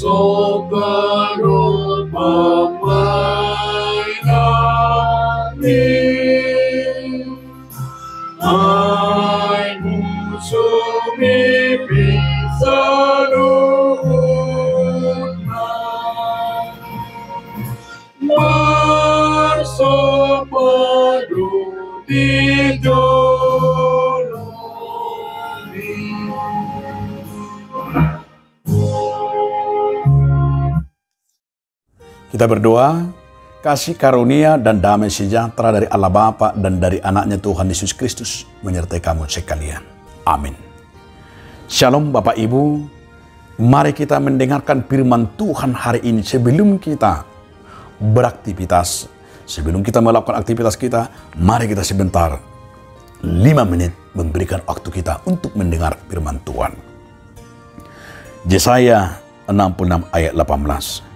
Sokarun pemainani Ai musumi pisaduna Marsopadu di joloni. Kita berdoa, kasih karunia dan damai sejahtera dari Allah Bapa dan dari anaknya Tuhan Yesus Kristus menyertai kamu sekalian. Amin. Shalom Bapak Ibu, mari kita mendengarkan firman Tuhan hari ini sebelum kita beraktivitas. Sebelum kita melakukan aktivitas kita, mari kita sebentar 5 menit memberikan waktu kita untuk mendengar firman Tuhan. Yesaya 66 ayat 18.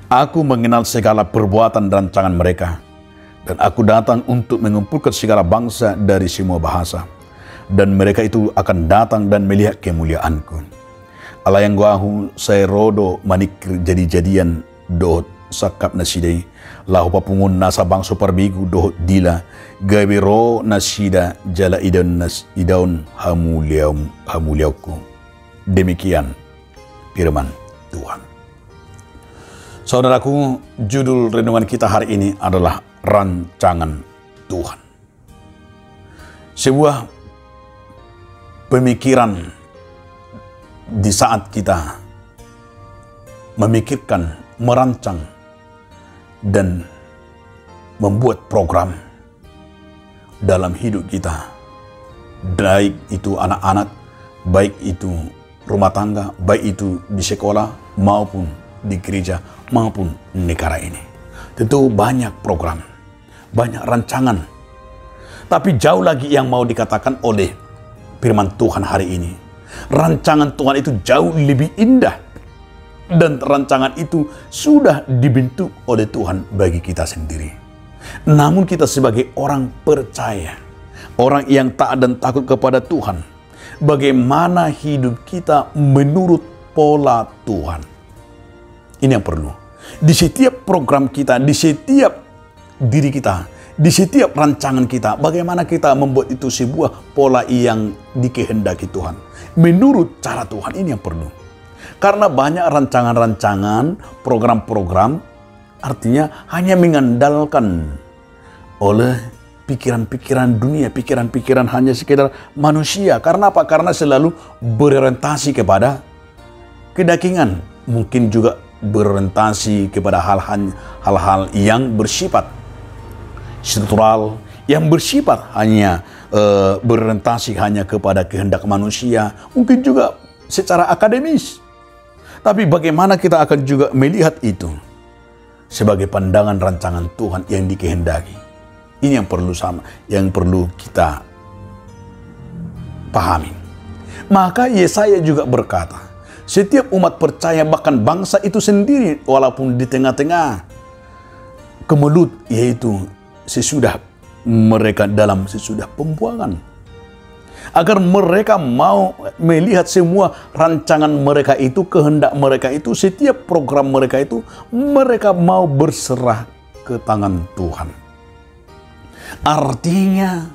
Aku mengenal segala perbuatan dan rancangan mereka, dan aku datang untuk mengumpulkan segala bangsa dari semua bahasa, dan mereka itu akan datang dan melihat kemuliaanku. Allah yang guahu saya rodo manikir jadi-jadian dohot sakap nasidai, lahu papungun nasa bangso parbigu dohot dila, gabiro nasida jala idaun hamuliauku. Demikian firman Tuhan. Saudaraku, judul renungan kita hari ini adalah rancangan Tuhan. Sebuah pemikiran di saat kita memikirkan, merancang, dan membuat program dalam hidup kita. Baik itu anak-anak, baik itu rumah tangga, baik itu di sekolah maupun di gereja maupun negara ini. Tentu banyak program, banyak rancangan. Tapi jauh lagi yang mau dikatakan oleh firman Tuhan hari ini. Rancangan Tuhan itu jauh lebih indah. Dan rancangan itu sudah dibentuk oleh Tuhan bagi kita sendiri. Namun kita sebagai orang percaya, orang yang taat dan takut kepada Tuhan, bagaimana hidup kita menurut pola Tuhan. Ini yang perlu. Di setiap program kita, di setiap diri kita, di setiap rancangan kita, bagaimana kita membuat itu sebuah pola yang dikehendaki Tuhan. Menurut cara Tuhan, ini yang perlu. Karena banyak rancangan-rancangan, program-program, artinya hanya mengandalkan oleh pikiran-pikiran dunia, pikiran-pikiran hanya sekedar manusia. Karena apa? Karena selalu berorientasi kepada kedagingan. Mungkin juga berorientasi kepada hal-hal yang bersifat struktural, yang bersifat hanya berorientasi hanya kepada kehendak manusia, mungkin juga secara akademis. Tapi bagaimana kita akan juga melihat itu sebagai pandangan rancangan Tuhan yang dikehendaki? Ini yang perlu kita pahami. Maka Yesaya juga berkata, setiap umat percaya, bahkan bangsa itu sendiri, walaupun di tengah-tengah kemelut, yaitu sesudah pembuangan, agar mereka mau melihat semua rancangan mereka itu, kehendak mereka itu, setiap program mereka itu, mereka mau berserah ke tangan Tuhan. Artinya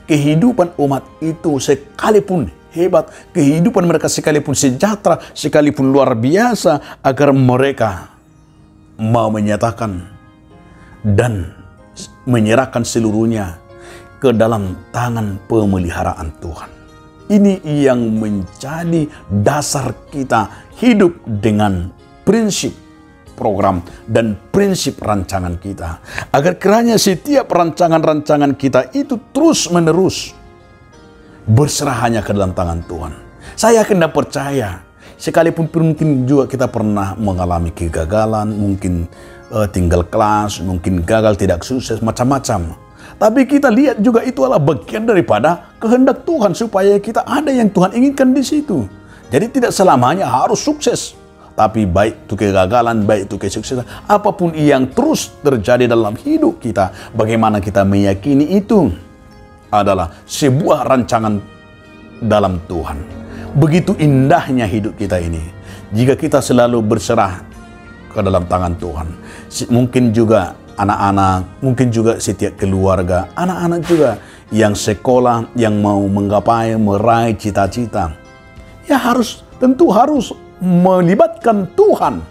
kehidupan umat itu sekalipun hebat, kehidupan mereka sekalipun sejahtera, sekalipun luar biasa, agar mereka mau menyatakan dan menyerahkan seluruhnya ke dalam tangan pemeliharaan Tuhan. Ini yang menjadi dasar kita hidup dengan prinsip program dan prinsip rancangan kita. Agar kiranya setiap rancangan-rancangan kita itu terus-menerus berserah hanya ke dalam tangan Tuhan. Saya yakin dan percaya, sekalipun mungkin juga kita pernah mengalami kegagalan, mungkin tinggal kelas, mungkin gagal, tidak sukses, macam-macam. Tapi kita lihat juga itu adalah bagian daripada kehendak Tuhan, supaya kita ada yang Tuhan inginkan di situ. Jadi tidak selamanya harus sukses. Tapi baik itu kegagalan, baik itu kesuksesan, apapun yang terus terjadi dalam hidup kita, bagaimana kita meyakini itu adalah sebuah rancangan dalam Tuhan. Begitu indahnya hidup kita ini. Jika kita selalu berserah ke dalam tangan Tuhan, mungkin juga anak-anak, mungkin juga setiap keluarga, anak-anak juga yang sekolah, yang mau menggapai, meraih cita-cita, ya tentu harus melibatkan Tuhan,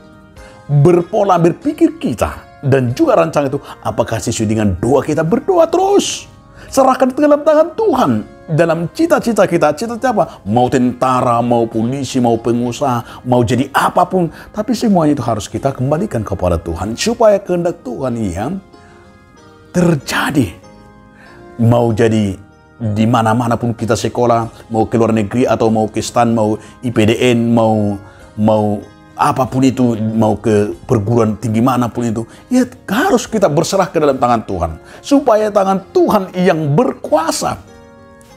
berpola berpikir kita, dan juga rancangan itu, apakah sesuai dengan doa kita, berdoa terus, serahkan ke dalam tangan Tuhan, dalam cita-cita kita, cita-cita apa? Mau tentara, mau polisi, mau pengusaha, mau jadi apapun, tapi semuanya itu harus kita kembalikan kepada Tuhan, supaya kehendak Tuhan yang terjadi. Mau jadi di mana-mana pun kita sekolah, mau ke luar negeri atau mau ke STAN, mau IPDN, mau apapun itu, mau ke perguruan tinggi manapun itu, ya harus kita berserah ke dalam tangan Tuhan, supaya tangan Tuhan yang berkuasa,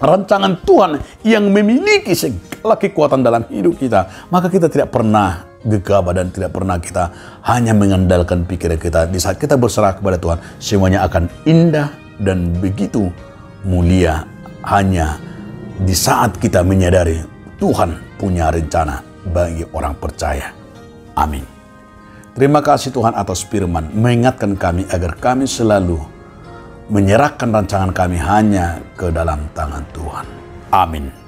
rancangan Tuhan yang memiliki segala kekuatan dalam hidup kita, maka kita tidak pernah gegabah dan tidak pernah kita hanya mengandalkan pikiran kita. Di saat kita berserah kepada Tuhan, semuanya akan indah dan begitu mulia, hanya di saat kita menyadari Tuhan punya rencana bagi orang percaya. Amin. Terima kasih Tuhan atas firman, mengingatkan kami agar kami selalu menyerahkan rancangan kami hanya ke dalam tangan Tuhan. Amin.